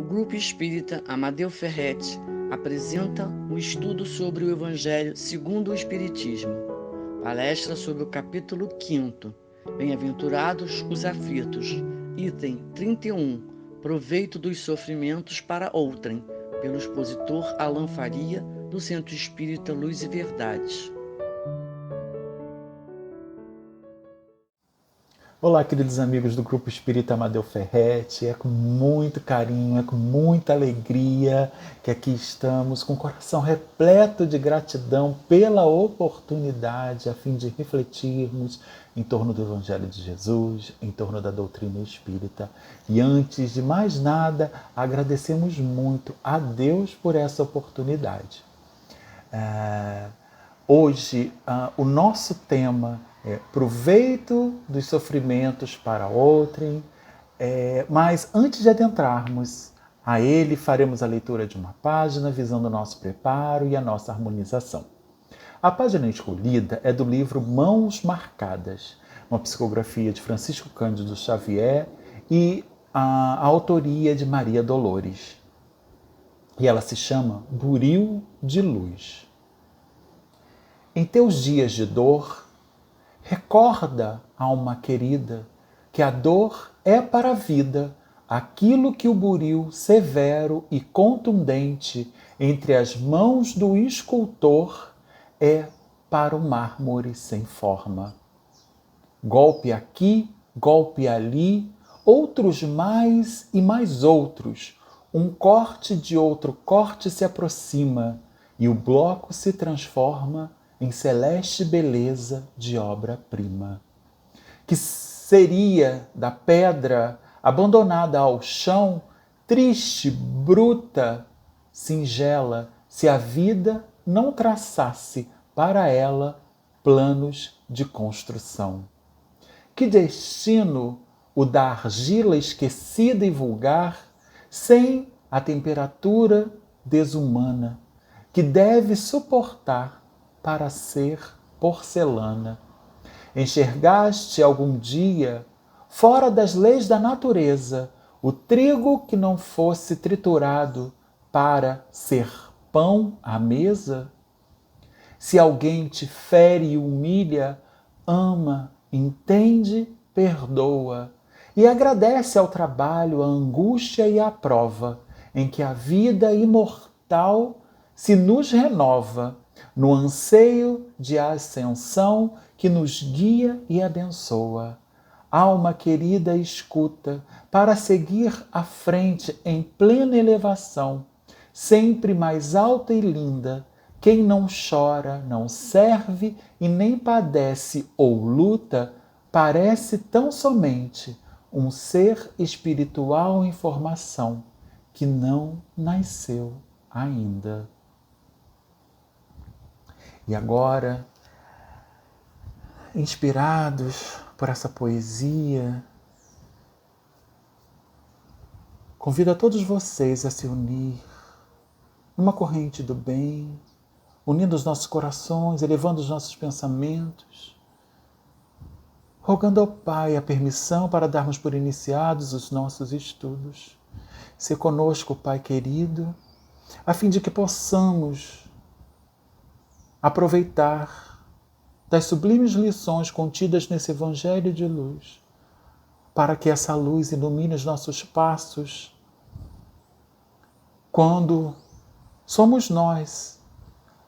Grupo Espírita Amadeu Ferretti apresenta um estudo sobre o Evangelho segundo o Espiritismo. Palestra sobre o capítulo 5º, Bem-aventurados os aflitos, item 31, Proveito dos sofrimentos para outrem, pelo expositor Alan Faria, do Centro Espírita Luz e Verdade. Olá, queridos amigos do Grupo Espírita Amadeu Ferretti. É com muito carinho, é com muita alegria que aqui estamos, com o coração repleto de gratidão pela oportunidade a fim de refletirmos em torno do Evangelho de Jesus, em torno da doutrina espírita. E antes de mais nada, agradecemos muito a Deus por essa oportunidade. Hoje, o nosso tema é proveito dos sofrimentos para outrem, mas antes de adentrarmos a ele, faremos a leitura de uma página visando o nosso preparo e a nossa harmonização. A página escolhida é do livro Mãos Marcadas, uma psicografia de Francisco Cândido Xavier e a autoria de Maria Dolores. E ela se chama Buril de Luz. Em teus dias de dor, recorda, alma querida, que a dor é para a vida aquilo que o buril severo e contundente entre as mãos do escultor é para o mármore sem forma. Golpe aqui, golpe ali, outros mais e mais outros, um corte de outro corte se aproxima e o bloco se transforma em celeste beleza de obra-prima. Que seria da pedra abandonada ao chão, triste, bruta, singela, se a vida não traçasse para ela planos de construção? Que destino o da argila esquecida e vulgar, sem a temperatura desumana, que deve suportar para ser porcelana. Enxergaste algum dia, fora das leis da natureza, o trigo que não fosse triturado para ser pão à mesa? Se alguém te fere e humilha, ama, entende, perdoa e agradece ao trabalho, a angústia e a prova em que a vida imortal se nos renova no anseio de ascensão que nos guia e abençoa. Alma querida, escuta, para seguir à frente em plena elevação, sempre mais alta e linda, quem não chora, não serve e nem padece ou luta, parece tão somente um ser espiritual em formação que não nasceu ainda. E agora, inspirados por essa poesia, convido a todos vocês a se unir numa corrente do bem, unindo os nossos corações, elevando os nossos pensamentos, rogando ao Pai a permissão para darmos por iniciados os nossos estudos. Se conosco, Pai querido, a fim de que possamos aproveitar das sublimes lições contidas nesse Evangelho de luz, para que essa luz ilumine os nossos passos quando somos nós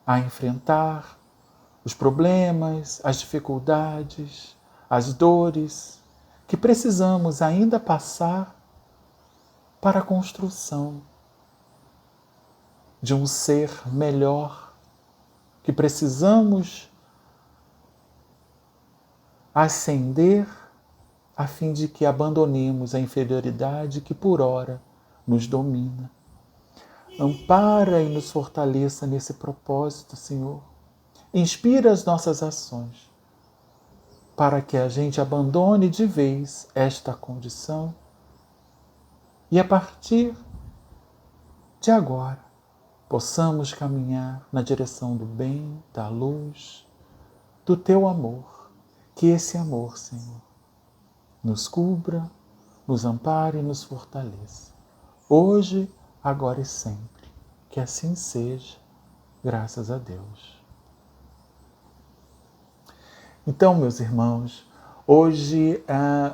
a enfrentar os problemas, as dificuldades, as dores que precisamos ainda passar para a construção de um ser melhor, que precisamos ascender a fim de que abandonemos a inferioridade que por ora nos domina. Ampara e nos fortaleça nesse propósito, Senhor. Inspira as nossas ações para que a gente abandone de vez esta condição e a partir de agora possamos caminhar na direção do bem, da luz, do Teu amor. Que esse amor, Senhor, nos cubra, nos ampare e nos fortaleça. hoje, agora e sempre. Que assim seja, graças a Deus. Então, meus irmãos, hoje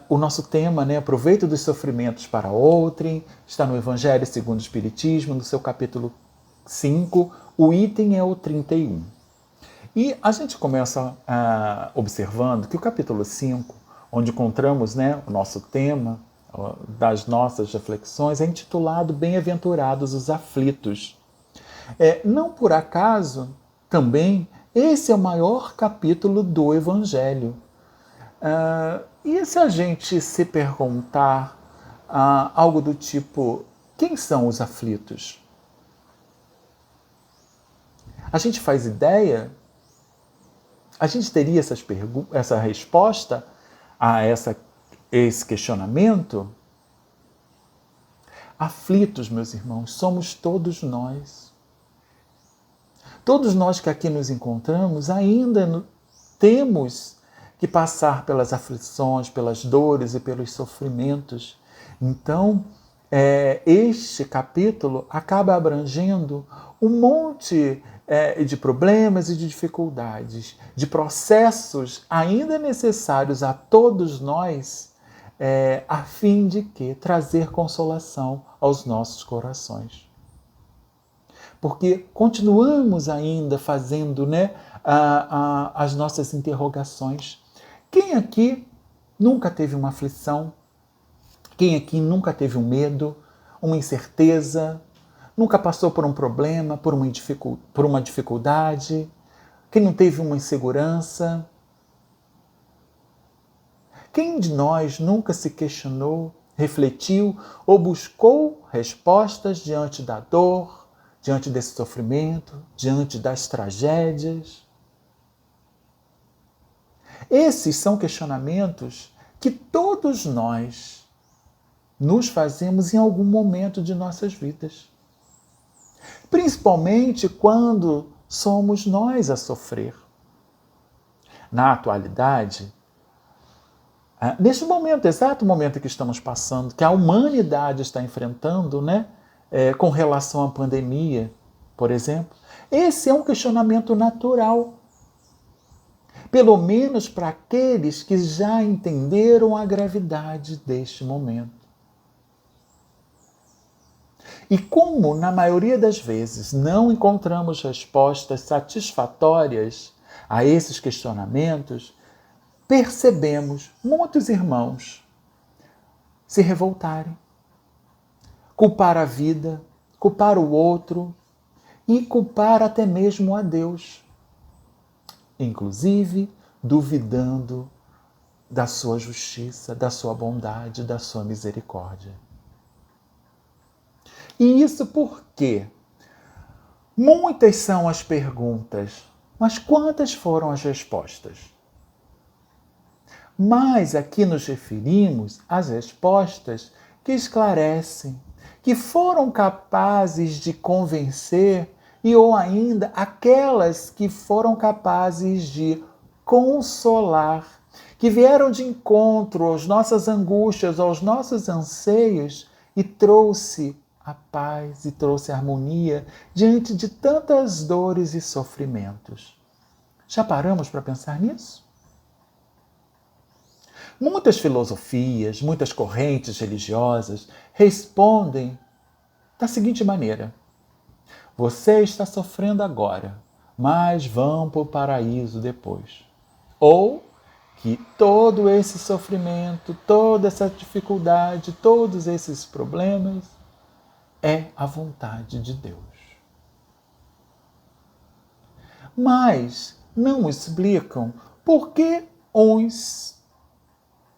o nosso tema, aproveito dos sofrimentos para outrem, está no Evangelho segundo o Espiritismo, no seu capítulo 5, o item é o 31. E a gente começa observando que o capítulo 5, onde encontramos o nosso tema das nossas reflexões, é intitulado Bem-aventurados os aflitos. Não por acaso, também, esse é o maior capítulo do Evangelho. E se a gente se perguntar algo do tipo, quem são os aflitos? A gente faz ideia? A gente teria essa resposta a esse questionamento? Aflitos, meus irmãos, somos todos nós. Todos nós que aqui nos encontramos ainda temos que passar pelas aflições, pelas dores e pelos sofrimentos. Então, este capítulo acaba abrangendo um monte de problemas e de dificuldades, de processos ainda necessários a todos nós, a fim de que trazer consolação aos nossos corações. Porque continuamos ainda fazendo as nossas interrogações. Quem aqui nunca teve uma aflição? Quem aqui nunca teve um medo, uma incerteza? Nunca passou por um problema, por uma dificuldade? Quem não teve uma insegurança? Quem de nós nunca se questionou, refletiu ou buscou respostas diante da dor, diante desse sofrimento, diante das tragédias? Esses são questionamentos que todos nós nos fazemos em algum momento de nossas vidas. Principalmente quando somos nós a sofrer. Na atualidade, neste momento, exato momento que estamos passando, que a humanidade está enfrentando, com relação à pandemia, por exemplo, esse é um questionamento natural. Pelo menos para aqueles que já entenderam a gravidade deste momento. E como, na maioria das vezes, não encontramos respostas satisfatórias a esses questionamentos, percebemos muitos irmãos se revoltarem, culpar a vida, culpar o outro e culpar até mesmo a Deus, inclusive duvidando da sua justiça, da sua bondade, da sua misericórdia. E isso porque muitas são as perguntas, mas quantas foram as respostas? Mas aqui nos referimos às respostas que esclarecem, que foram capazes de convencer ou ainda aquelas que foram capazes de consolar, que vieram de encontro às nossas angústias, aos nossos anseios e trouxe a paz e trouxe a harmonia diante de tantas dores e sofrimentos. Já paramos para pensar nisso? Muitas filosofias, muitas correntes religiosas respondem da seguinte maneira: você está sofrendo agora, mas vão para o paraíso depois. Ou que todo esse sofrimento, toda essa dificuldade, todos esses problemas é a vontade de Deus. Mas não explicam por que uns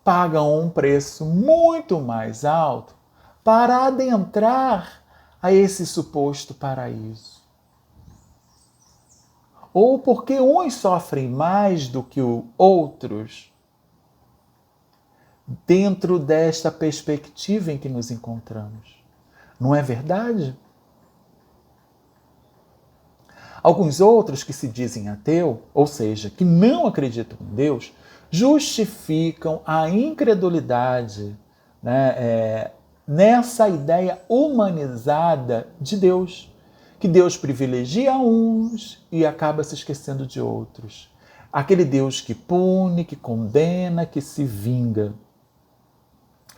pagam um preço muito mais alto para adentrar a esse suposto paraíso. Ou porque uns sofrem mais do que outros dentro desta perspectiva em que nos encontramos. Não é verdade? Alguns outros que se dizem ateu, ou seja, que não acreditam em Deus, justificam a incredulidade, nessa ideia humanizada de Deus, que Deus privilegia uns e acaba se esquecendo de outros. Aquele Deus que pune, que condena, que se vinga.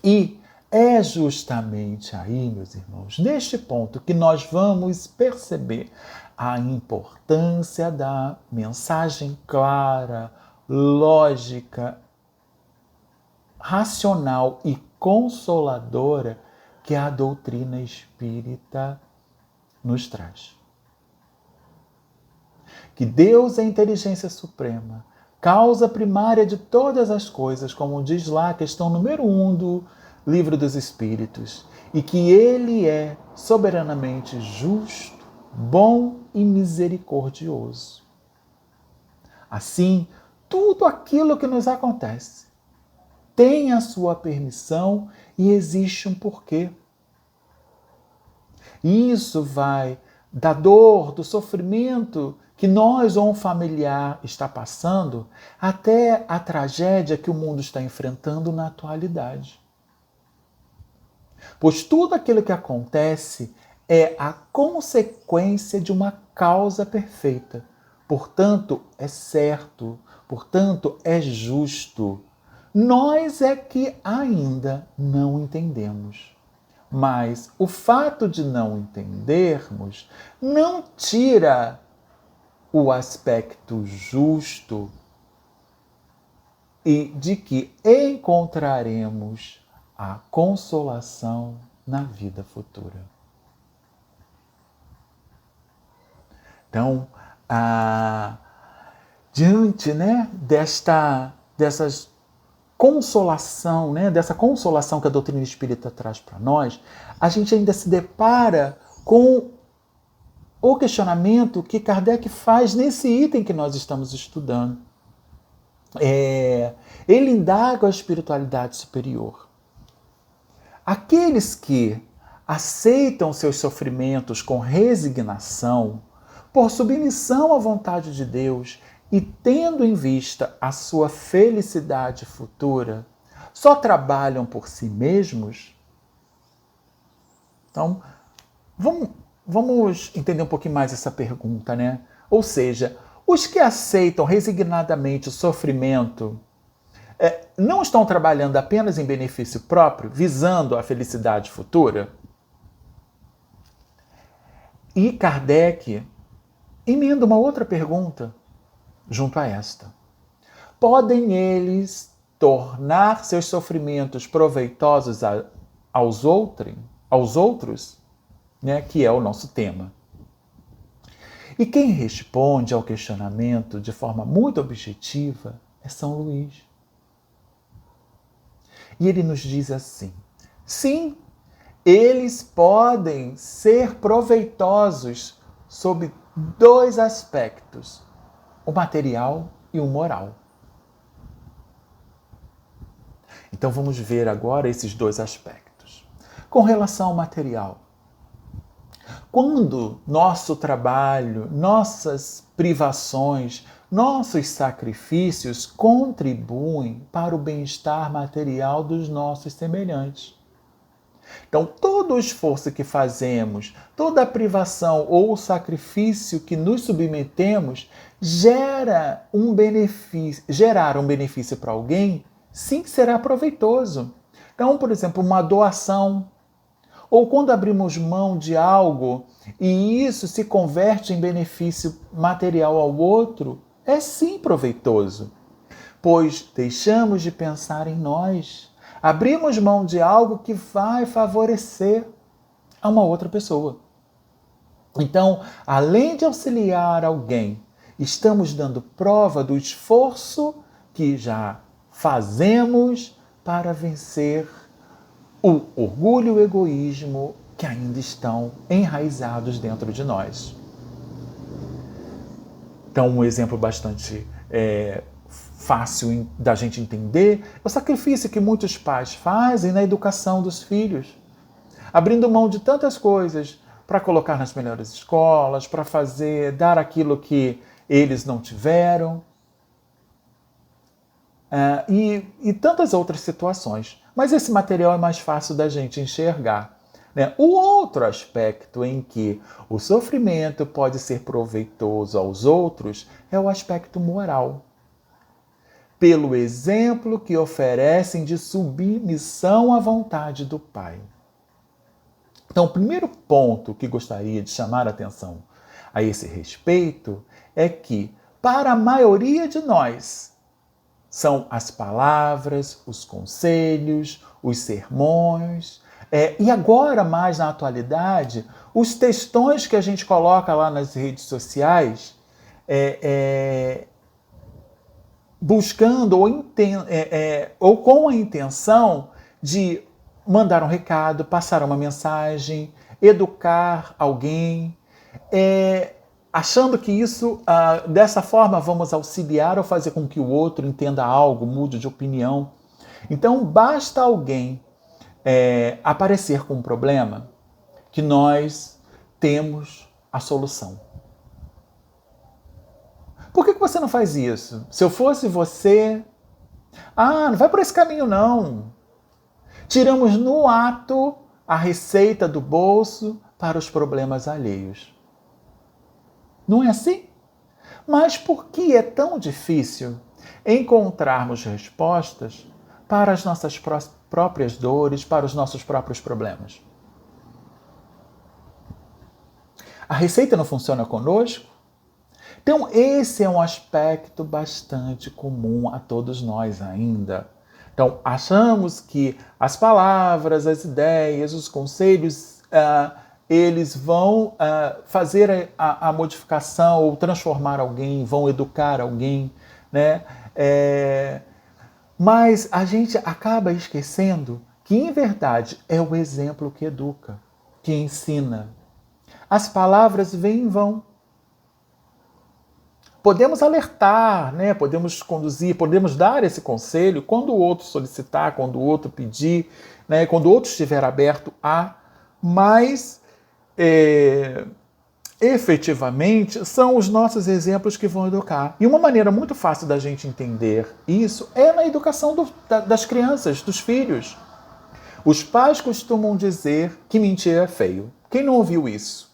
E é justamente aí, meus irmãos, neste ponto que nós vamos perceber a importância da mensagem clara, lógica, racional e consoladora que a doutrina espírita nos traz. Que Deus é a inteligência suprema, causa primária de todas as coisas, como diz lá a questão número 1 do Livro dos Espíritos, e que Ele é soberanamente justo, bom e misericordioso. Assim, tudo aquilo que nos acontece tem a sua permissão e existe um porquê. Isso vai da dor, do sofrimento que nós ou um familiar está passando, até a tragédia que o mundo está enfrentando na atualidade. Pois tudo aquilo que acontece é a consequência de uma causa perfeita. Portanto, é certo, portanto, é justo. Nós é que ainda não entendemos. Mas o fato de não entendermos não tira o aspecto justo e de que encontraremos a consolação na vida futura. Então, diante, dessas consolação, dessa consolação que a doutrina espírita traz para nós, a gente ainda se depara com o questionamento que Kardec faz nesse item que nós estamos estudando. Ele indaga a espiritualidade superior. Aqueles que aceitam seus sofrimentos com resignação, por submissão à vontade de Deus e tendo em vista a sua felicidade futura, só trabalham por si mesmos? Então, vamos entender um pouquinho mais essa pergunta, né? Ou seja, os que aceitam resignadamente o sofrimento não estão trabalhando apenas em benefício próprio, visando a felicidade futura? E Kardec emenda uma outra pergunta junto a esta. Podem eles tornar seus sofrimentos proveitosos aos outros? Que é o nosso tema. E quem responde ao questionamento de forma muito objetiva é São Luís. E ele nos diz assim: sim, eles podem ser proveitosos sob 2 aspectos, o material e o moral. Então vamos ver agora esses 2 aspectos. Com relação ao material, quando nosso trabalho, nossas privações, nossos sacrifícios contribuem para o bem-estar material dos nossos semelhantes. Então, todo o esforço que fazemos, toda a privação ou o sacrifício que nos submetemos gerar um benefício para alguém, sim, será proveitoso. Então, por exemplo, uma doação, ou quando abrimos mão de algo e isso se converte em benefício material ao outro, é sim proveitoso, pois deixamos de pensar em nós. Abrimos mão de algo que vai favorecer a uma outra pessoa. Então, além de auxiliar alguém, estamos dando prova do esforço que já fazemos para vencer o orgulho e o egoísmo que ainda estão enraizados dentro de nós. Então, um exemplo bastante fácil da gente entender é o sacrifício que muitos pais fazem na educação dos filhos, abrindo mão de tantas coisas para colocar nas melhores escolas, para dar aquilo que eles não tiveram. e tantas outras situações. Mas esse material é mais fácil da gente enxergar, né? O outro aspecto em que o sofrimento pode ser proveitoso aos outros é o aspecto moral. Pelo exemplo que oferecem de submissão à vontade do Pai. Então, o primeiro ponto que gostaria de chamar a atenção a esse respeito é que, para a maioria de nós, são as palavras, os conselhos, os sermões, e agora, mais na atualidade, os textões que a gente coloca lá nas redes sociais, buscando ou com a intenção de mandar um recado, passar uma mensagem, educar alguém, achando que isso, dessa forma, vamos auxiliar ou fazer com que o outro entenda algo, mude de opinião. Então, basta alguém aparecer com um problema que nós temos a solução. Por que você não faz isso? Se eu fosse você... não vai por esse caminho, não. Tiramos no ato a receita do bolso para os problemas alheios. Não é assim? Mas por que é tão difícil encontrarmos respostas para as nossas próprias dores, para os nossos próprios problemas? A receita não funciona conosco? Então, esse é um aspecto bastante comum a todos nós ainda. Então, achamos que as palavras, as ideias, os conselhos, eles vão fazer a modificação ou transformar alguém, vão educar alguém, né? Mas a gente acaba esquecendo que, em verdade, é o exemplo que educa, que ensina. As palavras vêm e vão. Podemos alertar, né? Podemos conduzir, podemos dar esse conselho quando o outro solicitar, quando o outro pedir, né? Quando o outro estiver aberto a, mas efetivamente são os nossos exemplos que vão educar. E uma maneira muito fácil da gente entender isso é na educação das crianças, dos filhos. Os pais costumam dizer que mentir é feio. Quem não ouviu isso?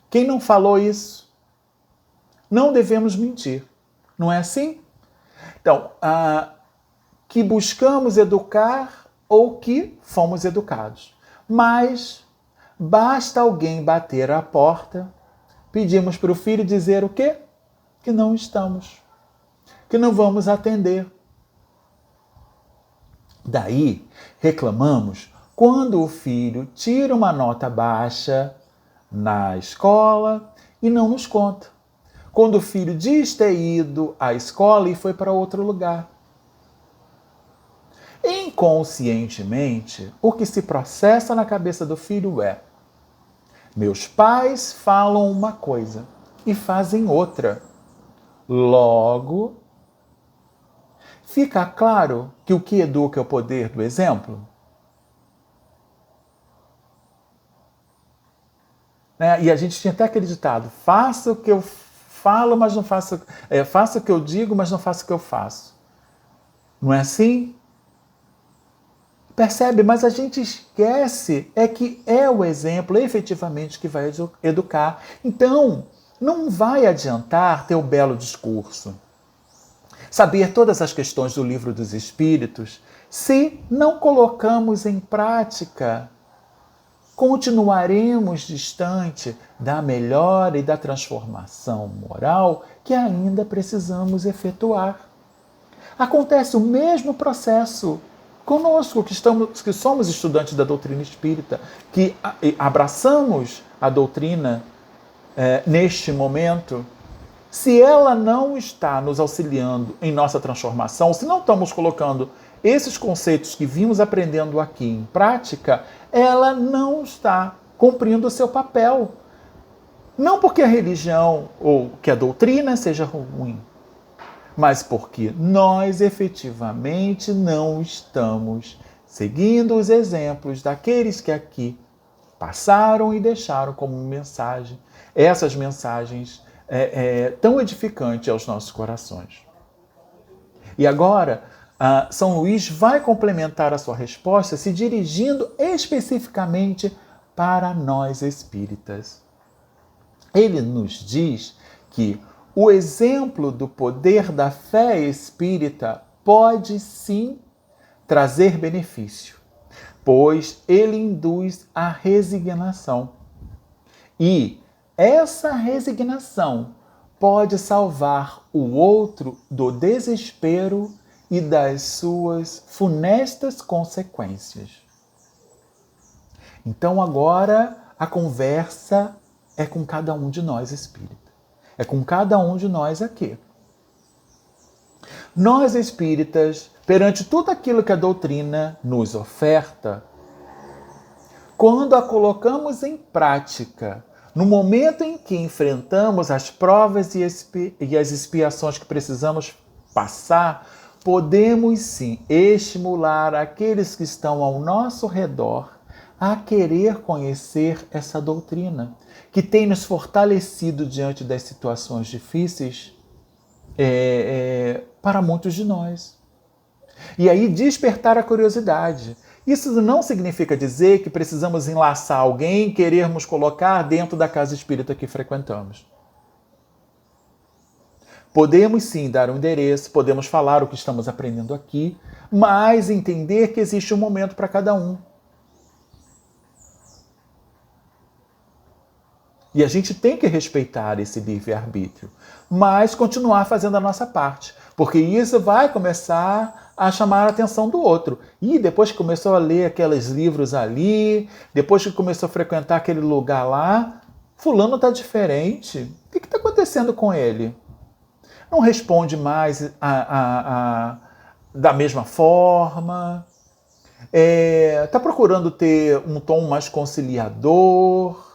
Quem não falou isso? Não devemos mentir. Não é assim? Então, que buscamos educar ou que fomos educados. Mas basta alguém bater à porta, pedimos para o filho dizer o quê? Que não estamos. Que não vamos atender. Daí, reclamamos quando o filho tira uma nota baixa na escola e não nos conta. Quando o filho diz ter ido à escola e foi para outro lugar. Inconscientemente, o que se processa na cabeça do filho é: meus pais falam uma coisa e fazem outra. Logo, fica claro que o que educa é o poder do exemplo? E a gente tinha até aquele ditado: faça o que eu falo, mas não faço... faço o que eu digo, mas não faço o que eu faço. Não é assim? Percebe? Mas a gente esquece que é o exemplo efetivamente que vai educar. Então, não vai adiantar ter um belo discurso, saber todas as questões do Livro dos Espíritos, se não colocamos em prática. Continuaremos distante da melhora e da transformação moral que ainda precisamos efetuar. Acontece o mesmo processo conosco, que somos estudantes da doutrina espírita, que abraçamos a doutrina neste momento. Se ela não está nos auxiliando em nossa transformação, se não estamos colocando esses conceitos que vimos aprendendo aqui em prática, ela não está cumprindo o seu papel. Não porque a religião ou que a doutrina seja ruim, mas porque nós efetivamente não estamos seguindo os exemplos daqueles que aqui passaram e deixaram como mensagem essas mensagens tão edificantes aos nossos corações. E agora, São Luís vai complementar a sua resposta se dirigindo especificamente para nós espíritas. Ele nos diz que o exemplo do poder da fé espírita pode sim trazer benefício, pois ele induz a resignação. E essa resignação pode salvar o outro do desespero e das suas funestas consequências. Então agora a conversa é com cada um de nós espíritas. É com cada um de nós aqui. Nós espíritas, perante tudo aquilo que a doutrina nos oferta, quando a colocamos em prática, no momento em que enfrentamos as provas e as expiações que precisamos passar, podemos sim estimular aqueles que estão ao nosso redor a querer conhecer essa doutrina, que tem nos fortalecido diante das situações difíceis para muitos de nós. E aí despertar a curiosidade. Isso não significa dizer que precisamos enlaçar alguém e querermos colocar dentro da casa espírita que frequentamos. Podemos sim dar um endereço, podemos falar o que estamos aprendendo aqui, mas entender que existe um momento para cada um. E a gente tem que respeitar esse livre-arbítrio, mas continuar fazendo a nossa parte, porque isso vai começar a chamar a atenção do outro. E depois que começou a ler aqueles livros ali, depois que começou a frequentar aquele lugar lá, fulano está diferente. O que está acontecendo com ele? Não responde mais da mesma forma, está procurando ter um tom mais conciliador.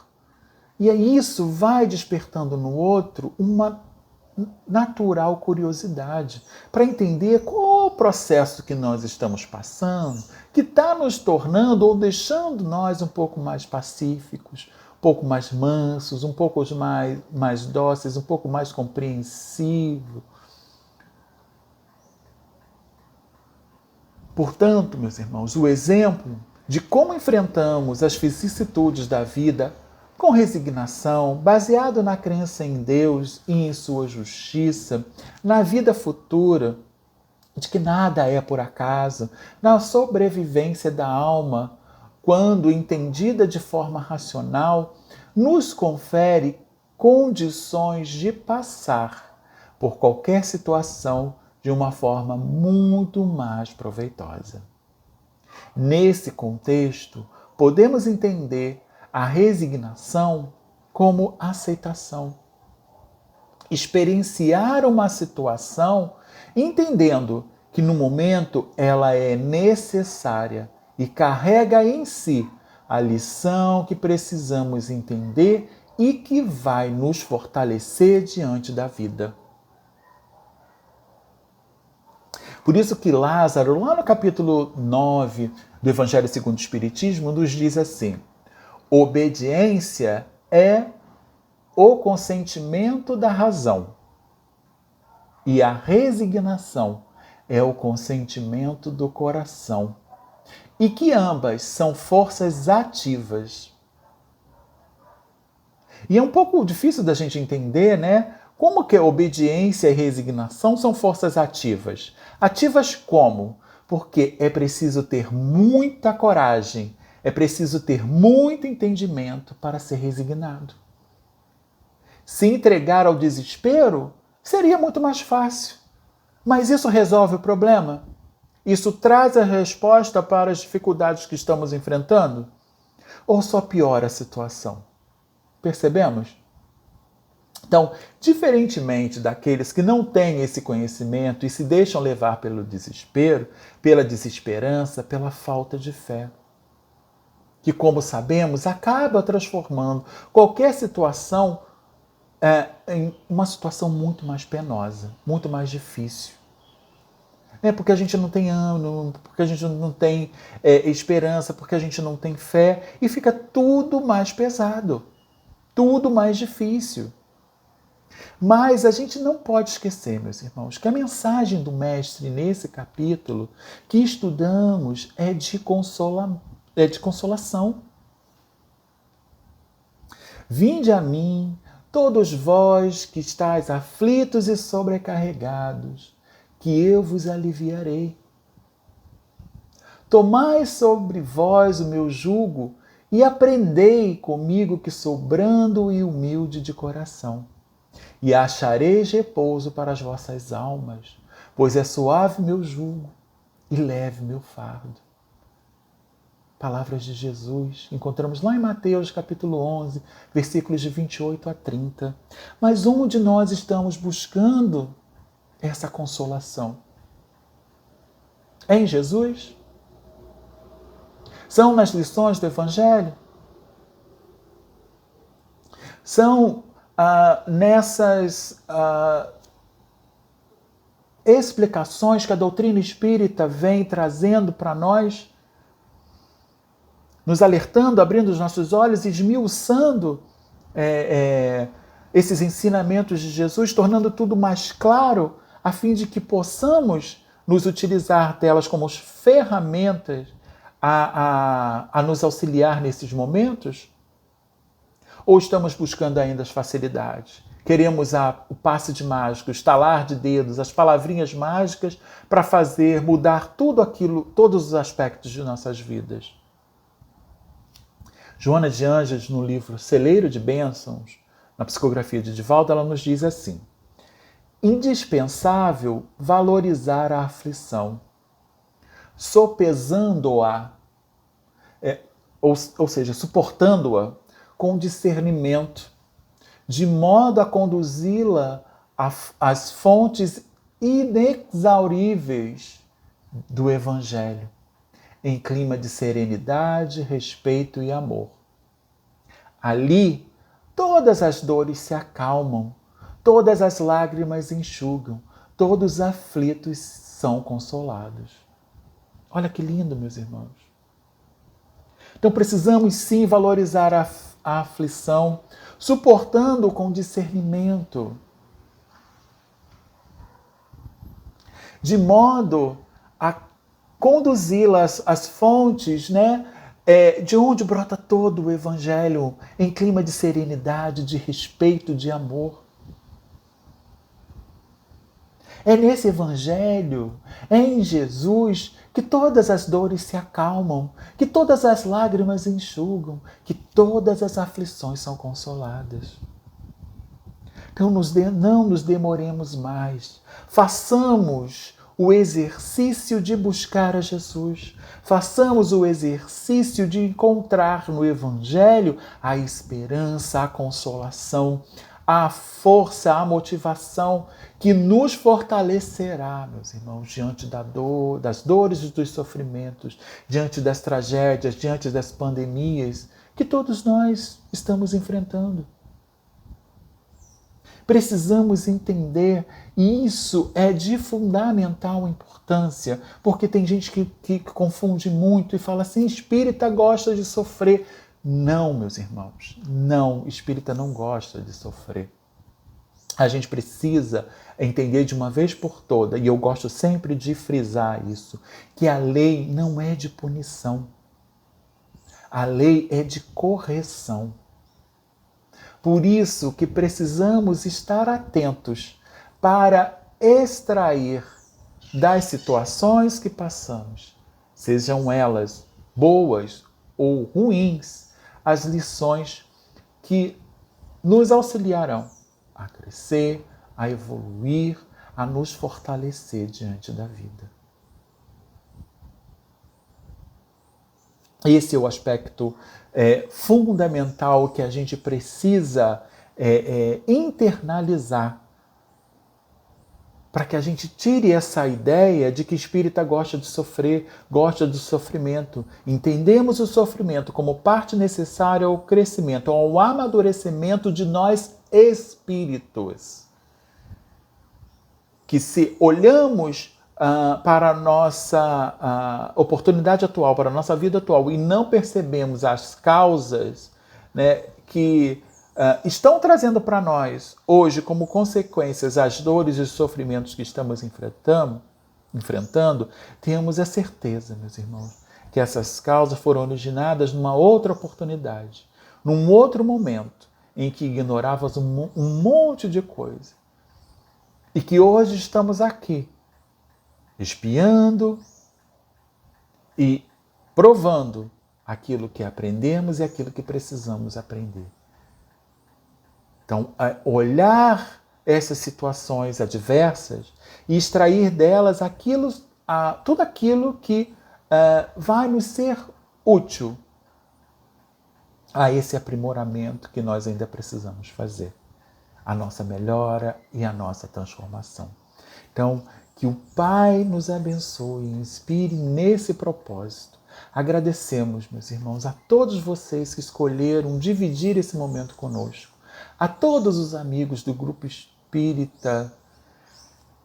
E aí isso vai despertando no outro uma natural curiosidade para entender qual é o processo que nós estamos passando, que está nos tornando ou deixando nós um pouco mais pacíficos, um pouco mais mansos, um pouco mais dóceis, um pouco mais compreensivos. Portanto, meus irmãos, o exemplo de como enfrentamos as vicissitudes da vida com resignação, baseado na crença em Deus e em sua justiça, na vida futura, de que nada é por acaso, na sobrevivência da alma, quando entendida de forma racional, nos confere condições de passar por qualquer situação de uma forma muito mais proveitosa. Nesse contexto, podemos entender a resignação como aceitação. Experienciar uma situação entendendo que no momento ela é necessária e carrega em si a lição que precisamos entender e que vai nos fortalecer diante da vida. Por isso que Lázaro, lá no capítulo 9 do Evangelho segundo o Espiritismo, nos diz assim: obediência é o consentimento da razão e a resignação é o consentimento do coração, e que ambas são forças ativas. E é um pouco difícil da gente entender, né? Como que obediência e resignação são forças ativas? Ativas como? Porque é preciso ter muita coragem, é preciso ter muito entendimento para ser resignado. Se entregar ao desespero seria muito mais fácil. Mas isso resolve o problema? Isso traz a resposta para as dificuldades que estamos enfrentando? Ou só piora a situação? Percebemos? Então, diferentemente daqueles que não têm esse conhecimento e se deixam levar pelo desespero, pela desesperança, pela falta de fé, que, como sabemos, acaba transformando qualquer situação em uma situação muito mais penosa, muito mais difícil. Porque a gente não tem ânimo, porque a gente não tem esperança, porque a gente não tem fé, e fica tudo mais pesado, tudo mais difícil. Mas a gente não pode esquecer, meus irmãos, que a mensagem do Mestre nesse capítulo que estudamos é de consolação. Vinde a mim, todos vós que estáis aflitos e sobrecarregados, que eu vos aliviarei. Tomai sobre vós o meu jugo e aprendei comigo, que sou brando e humilde de coração, e achareis repouso para as vossas almas, pois é suave meu jugo e leve meu fardo. Palavras de Jesus, encontramos lá em Mateus capítulo 11, versículos de 28 a 30. Mas onde nós estamos buscando essa consolação? É em Jesus? São nas lições do Evangelho? São nessas explicações que a doutrina espírita vem trazendo para nós, nos alertando, abrindo os nossos olhos, esmiuçando esses ensinamentos de Jesus, tornando tudo mais claro, a fim de que possamos nos utilizar delas como ferramentas a nos auxiliar nesses momentos? Ou estamos buscando ainda as facilidades? Queremos o passe de mágico, o estalar de dedos, as palavrinhas mágicas para fazer mudar tudo aquilo, todos os aspectos de nossas vidas. Joana de Ângeles, no livro Celeiro de Bênçãos, na psicografia de Divaldo, ela nos diz assim: indispensável valorizar a aflição, sopesando-a, ou seja, suportando-a com discernimento, de modo a conduzi-la às fontes inexauríveis do Evangelho, em clima de serenidade, respeito e amor. Ali, todas as dores se acalmam, todas as lágrimas enxugam, todos os aflitos são consolados. Olha que lindo, meus irmãos. Então precisamos sim valorizar a aflição, suportando com discernimento, de modo a conduzi-las às fontes, de onde brota todo o Evangelho, em clima de serenidade, de respeito, de amor. É nesse Evangelho, é em Jesus, que todas as dores se acalmam, que todas as lágrimas enxugam, que todas as aflições são consoladas. Então não nos demoremos mais. Façamos o exercício de buscar a Jesus. Façamos o exercício de encontrar no Evangelho a esperança, a consolação, a força, a motivação que nos fortalecerá, meus irmãos, diante das dores e dos sofrimentos, diante das tragédias, diante das pandemias que todos nós estamos enfrentando. Precisamos entender, e isso é de fundamental importância, porque tem gente que confunde muito e fala assim: espírita gosta de sofrer. Não, meus irmãos, não, espírita não gosta de sofrer. A gente precisa entender de uma vez por toda, e eu gosto sempre de frisar isso, que a lei não é de punição. A lei é de correção. Por isso que precisamos estar atentos para extrair das situações que passamos, sejam elas boas ou ruins, as lições que nos auxiliarão a crescer, a evoluir, a nos fortalecer diante da vida. Esse é o aspecto fundamental que a gente precisa internalizar, para que a gente tire essa ideia de que espírita gosta de sofrer, gosta do sofrimento. Entendemos o sofrimento como parte necessária ao crescimento, ao amadurecimento de nós espíritos. Que se olhamos para a nossa oportunidade atual, para a nossa vida atual, e não percebemos as causas, que estão trazendo para nós hoje como consequências as dores e os sofrimentos que estamos enfrentando, tenhamos a certeza, meus irmãos, que essas causas foram originadas numa outra oportunidade, num outro momento em que ignorávamos um monte de coisa. E que hoje estamos aqui, espiando e provando aquilo que aprendemos e aquilo que precisamos aprender. Então, olhar essas situações adversas e extrair delas tudo aquilo que vai nos ser útil a esse aprimoramento que nós ainda precisamos fazer, a nossa melhora e a nossa transformação. Então, que o Pai nos abençoe e inspire nesse propósito. Agradecemos, meus irmãos, a todos vocês que escolheram dividir esse momento conosco, a todos os amigos do Grupo Espírita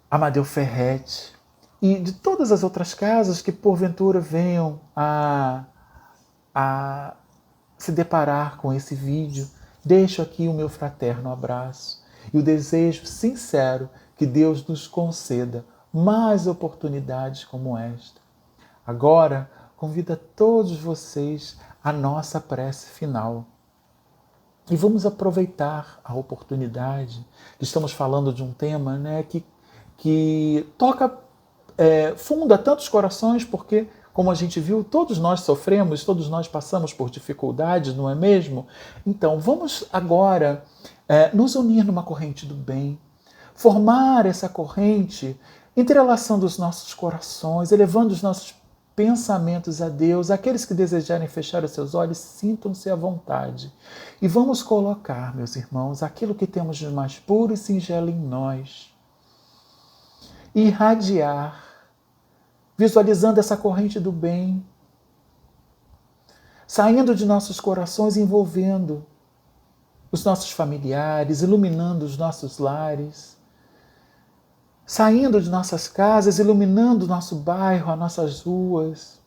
Amadeu Ferretti e de todas as outras casas que porventura venham a se deparar com esse vídeo. Deixo aqui o meu fraterno abraço e o desejo sincero que Deus nos conceda mais oportunidades como esta. Agora, convido a todos vocês à nossa prece final. E vamos aproveitar a oportunidade. Estamos falando de um tema, né, que toca, funda tantos corações, porque, como a gente viu, todos nós sofremos, todos nós passamos por dificuldades, não é mesmo? Então, vamos agora nos unir numa corrente do bem, formar essa corrente, entrelaçando os nossos corações, elevando os nossos pensamentos a Deus. Aqueles que desejarem fechar os seus olhos, sintam-se à vontade. E vamos colocar, meus irmãos, aquilo que temos de mais puro e singelo em nós. Irradiar, visualizando essa corrente do bem, saindo de nossos corações, envolvendo os nossos familiares, iluminando os nossos lares, saindo de nossas casas, iluminando o nosso bairro, as nossas ruas,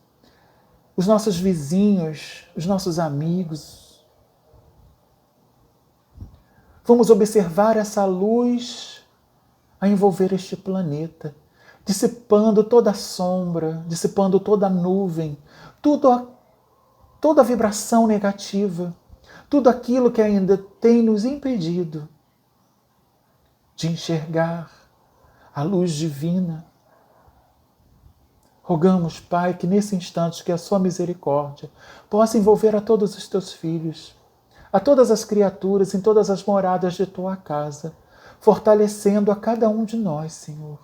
os nossos vizinhos, os nossos amigos. Vamos observar essa luz a envolver este planeta, dissipando toda a sombra, dissipando toda a nuvem, toda a vibração negativa, tudo aquilo que ainda tem nos impedido de enxergar a luz divina. Rogamos, Pai, que nesse instante que a sua misericórdia possa envolver a todos os teus filhos, a todas as criaturas em todas as moradas de tua casa, fortalecendo a cada um de nós, Senhor,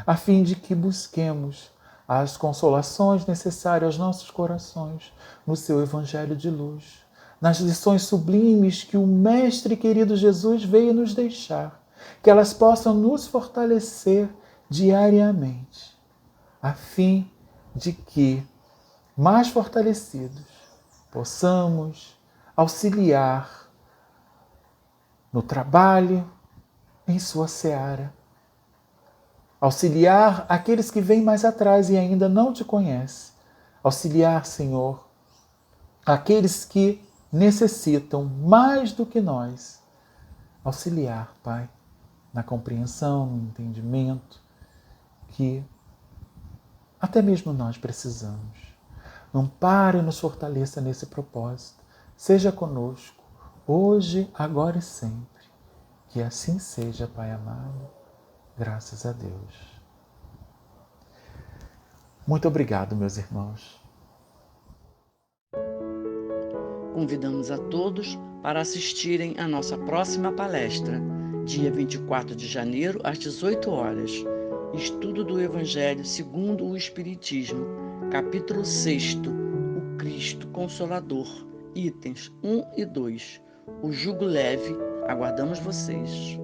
a fim de que busquemos as consolações necessárias aos nossos corações no seu Evangelho de luz, nas lições sublimes que o Mestre querido Jesus veio nos deixar, que elas possam nos fortalecer diariamente, a fim de que, mais fortalecidos, possamos auxiliar no trabalho, em sua seara, auxiliar aqueles que vêm mais atrás e ainda não te conhecem, auxiliar, Senhor, aqueles que necessitam mais do que nós, auxiliar, Pai, na compreensão, no entendimento que até mesmo nós precisamos. Ampare e nos fortaleça nesse propósito. Seja conosco, hoje, agora e sempre. Que assim seja, Pai amado. Graças a Deus. Muito obrigado, meus irmãos. Convidamos a todos para assistirem à nossa próxima palestra, dia 24 de janeiro, às 18 horas. Estudo do Evangelho segundo o Espiritismo, capítulo 6, o Cristo Consolador, itens 1 e 2. O jugo leve, aguardamos vocês.